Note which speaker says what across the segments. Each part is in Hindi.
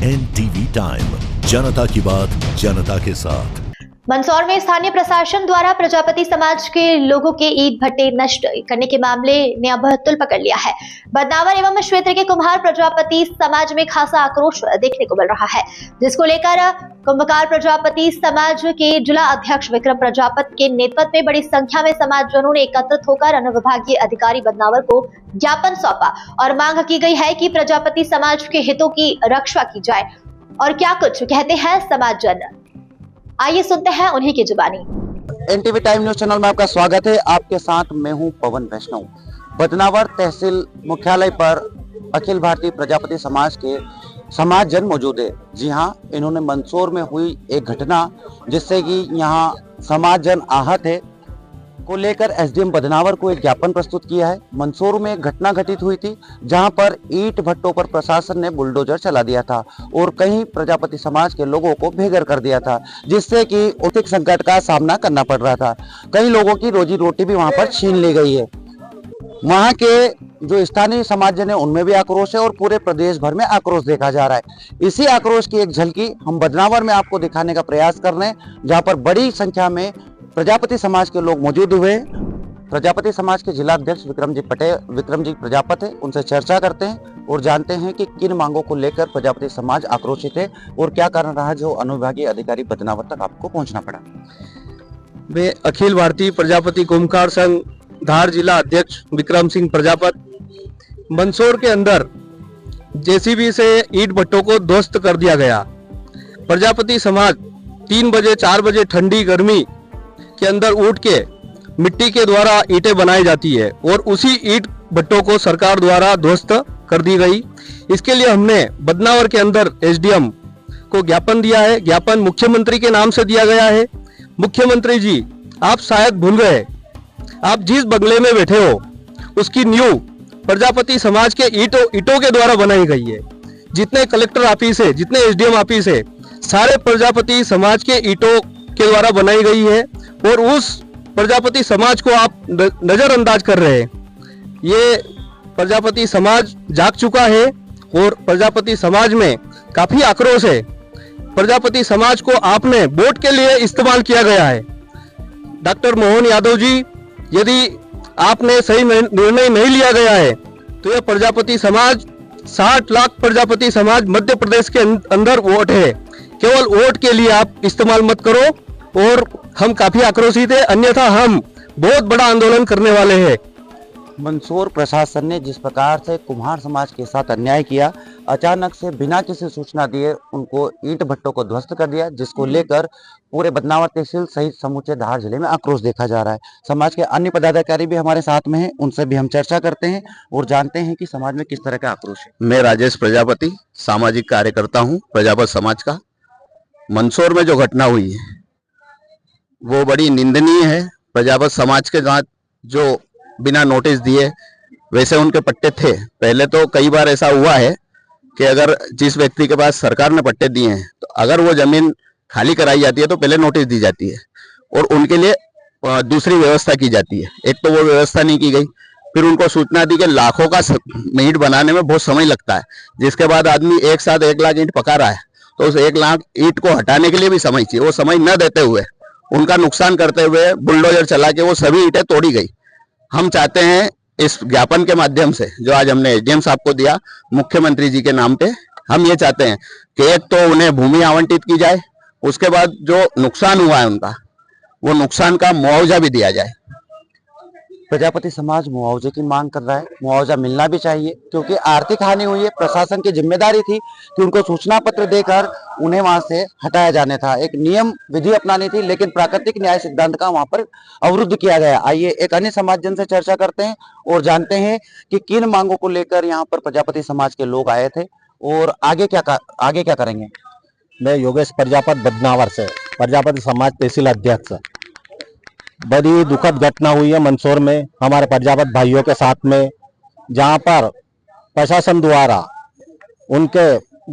Speaker 1: NTV टाइम, जनता की बात जनता के साथ।
Speaker 2: मंदसौर में स्थानीय प्रशासन द्वारा प्रजापति समाज के लोगों के ईंट भट्टे नष्ट करने के मामले ने अब तुल पकड़ लिया है। बदनावर एवं क्षेत्र के कुम्हार प्रजापति समाज में खासा आक्रोश देखने को मिल रहा है, जिसको लेकर कुंभकार प्रजापति समाज के जिला अध्यक्ष विक्रम प्रजापति के नेतृत्व में बड़ी संख्या में समाजजनों ने एकत्रित होकर अनुविभागीय अधिकारी बदनावर को ज्ञापन सौंपा और मांग की गई है कि प्रजापति समाज के हितों की रक्षा की जाए। और क्या कुछ कहते हैं समाजजन, आइए सुनते हैं उन्हीं की जुबानी।
Speaker 3: NTV टाइम न्यूज चैनल में आपका स्वागत है। आपके साथ मैं हूं पवन वैष्णव। बदनावर तहसील मुख्यालय पर अखिल भारतीय प्रजापति समाज के समाजजन मौजूद है। जी हां, इन्होंने मंदसौर में हुई एक घटना जिससे कि यहां समाजजन आहत है को लेकर SDM बदनावर को एक ज्ञापन प्रस्तुत किया है। मंदसौर में एक घटना घटित हुई थी जहां पर ईंट भट्टों पर प्रशासन ने बुलडोजर चला दिया था और कई प्रजापति समाज के लोगों को बेघर कर दिया था, जिससे कि आर्थिक संकट का सामना करना पड़ रहा था। कई लोगों की रोजी रोटी भी वहां पर छीन ली गई है। वहां के जो स्थानीय समाजजन है उनमें भी आक्रोश है और पूरे प्रदेश भर में आक्रोश देखा जा रहा है। इसी आक्रोश की एक झलकी हम बदनावर में आपको दिखाने का प्रयास कर रहे हैं, जहां पर बड़ी संख्या में प्रजापति समाज के लोग मौजूद हुए। प्रजापति समाज के जिला अध्यक्ष विक्रम जी प्रजापति है, उनसे चर्चा करते हैं और जानते हैं कि किन मांगों को लेकर प्रजापति समाज आक्रोशित है और क्या कारण रहा जो अनुविभागीय अधिकारी बदनावर तक आपको पहुंचना पड़ा।
Speaker 4: मैं अखिल भारतीय प्रजापति कुम्हार संघ धार जिला अध्यक्ष विक्रम सिंह प्रजापति। मंदसौर के अंदर JCB से ईंट भट्टों को ध्वस्त कर दिया गया। प्रजापति समाज 3 बजे 4 बजे ठंडी गर्मी के अंदर उठ के मिट्टी के द्वारा ईंटें बनाई जाती है और उसी ईंट भट्टों को सरकार द्वारा ध्वस्त कर दी गई। इसके लिए हमने बदनावर के अंदर SDM को ज्ञापन दिया है। ज्ञापन मुख्यमंत्री के नाम से दिया गया है। मुख्यमंत्री जी, आप शायद भूल गए, आप जिस बंगले में बैठे हो उसकी नींव प्रजापति समाज के ईंटों के द्वारा बनाई गई है। जितने कलेक्टर ऑफिस है, जितने SDM ऑफिस है, सारे प्रजापति समाज के ईंटों के द्वारा बनाई गई है और उस प्रजापति समाज को आप नजरअंदाज कर रहे हैं। ये प्रजापति समाज जाग चुका है और प्रजापति समाज में काफी आक्रोश है। प्रजापति समाज को आपने वोट के लिए इस्तेमाल किया गया है। डॉक्टर मोहन यादव जी, यदि आपने सही निर्णय नहीं लिया गया है तो यह प्रजापति समाज 60 लाख प्रजापति समाज मध्य प्रदेश के अंदर वोट है, केवल वोट के लिए आप इस्तेमाल मत करो। और हम काफी आक्रोशित है, अन्यथा हम बहुत बड़ा आंदोलन करने वाले हैं।
Speaker 3: मंदसौर प्रशासन ने जिस प्रकार से कुम्हार समाज के साथ अन्याय किया, अचानक से बिना किसी सूचना दिए उनको ईंट भट्टों को ध्वस्त कर दिया, जिसको लेकर पूरे बदनावर तहसील सहित समूचे धार जिले में आक्रोश देखा जा रहा है। समाज के अन्य पदाधिकारी भी हमारे साथ में हैं, उनसे भी हम चर्चा करते हैं और जानते हैं कि समाज में किस तरह का आक्रोश है।
Speaker 5: मैं राजेश प्रजापति, सामाजिक कार्यकर्ता हूँ प्रजापति समाज का। मंदसौर में जो घटना हुई है वो बड़ी निंदनीय है। प्रजापति समाज के साथ जो बिना नोटिस दिए, वैसे उनके पट्टे थे पहले, तो कई बार ऐसा हुआ है कि अगर जिस व्यक्ति के पास सरकार ने पट्टे दिए हैं तो अगर वो जमीन खाली कराई जाती है तो पहले नोटिस दी जाती है और उनके लिए दूसरी व्यवस्था की जाती है। एक तो वो व्यवस्था नहीं की गई, फिर उनको सूचना दी कि लाखों का ईंट बनाने में बहुत समय लगता है, जिसके बाद आदमी एक साथ 1 लाख ईंट पका रहा है तो उस 1 लाख ईंट को हटाने के लिए भी समय चाहिए। वो समय न देते हुए, उनका नुकसान करते हुए बुलडोजर चला के वो सभी ईंटें तोड़ी गई। हम चाहते हैं इस ज्ञापन के माध्यम से जो आज हमने SDM साहब को दिया मुख्यमंत्री जी के नाम पे, हम ये चाहते हैं कि एक तो उन्हें भूमि आवंटित की जाए, उसके बाद जो नुकसान हुआ है उनका, वो नुकसान का मुआवजा भी दिया जाए।
Speaker 3: प्रजापति समाज मुआवजे की मांग कर रहा है। मुआवजा मिलना भी चाहिए क्योंकि आर्थिक हानि हुई है। प्रशासन की जिम्मेदारी थी कि उनको सूचना पत्र देकर उन्हें वहां से हटाया जाना था, एक नियम विधि अपनानी थी, लेकिन प्राकृतिक न्याय सिद्धांत का वहां पर अवरुद्ध किया गया। आइए एक अन्य समाजजन से चर्चा करते हैं और जानते हैं कि किन मांगों को लेकर यहाँ पर प्रजापति समाज के लोग आए थे और आगे क्या करेंगे।
Speaker 6: मैं योगेश प्रजापति बदनावर से, प्रजापति समाज तहसील अध्यक्ष। बड़ी दुखद घटना हुई है मंदसौर में हमारे प्रजापति भाइयों के साथ में, जहां पर प्रशासन द्वारा उनके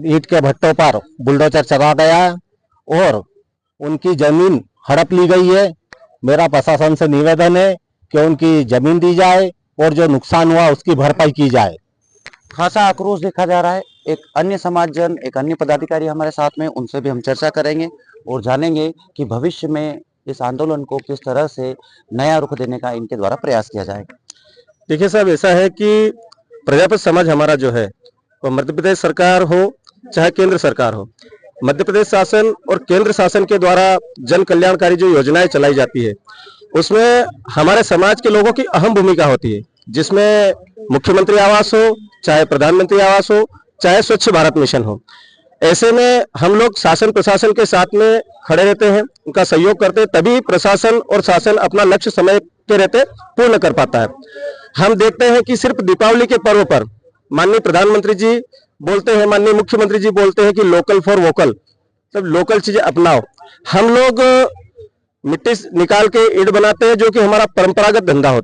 Speaker 6: ईंट के भट्टों पर बुलडोजर चला गया है और उनकी जमीन हड़प ली गई है। मेरा प्रशासन से निवेदन है कि उनकी जमीन दी जाए और जो नुकसान हुआ उसकी भरपाई की जाए।
Speaker 3: खासा आक्रोश देखा जा रहा है एक अन्य समाजजन, एक अन्य पदाधिकारी हमारे साथ में, उनसे भी हम चर्चा करेंगे और जानेंगे कि भविष्य में इस आंदोलन को किस तरह से नया रुख देने का इनके द्वारा प्रयास किया जाएगा।
Speaker 4: देखिए साहब, ऐसा है कि प्रजापति समाज हमारा जो है वो मध्य प्रदेश सरकार हो चाहे केंद्र सरकार हो, मध्य प्रदेश शासन और केंद्र शासन के द्वारा जन कल्याणकारी जो योजनाएं चलाई जाती है उसमें हमारे समाज के लोगों की अहम भूमिका होती है, जिसमें मुख्यमंत्री आवास हो चाहे प्रधानमंत्री आवास हो चाहे स्वच्छ भारत मिशन हो। ऐसे में हम लोग शासन प्रशासन के साथ में खड़े रहते हैं, उनका सहयोग करते हैं, तभी प्रशासन और शासन अपना लक्ष्य समय के रहते पूर्ण कर पाता है। हम देखते हैं कि सिर्फ दीपावली के पर्व पर माननीय प्रधानमंत्री जी बोलते हैं, माननीय मुख्यमंत्री जी बोलते हैं कि लोकल फॉर वोकल, सब लोकल चीजें अपनाओ। हम लोग मिट्टी निकाल के ईंट बनाते हैं जो कि हमारा परंपरागत धंधा होता है।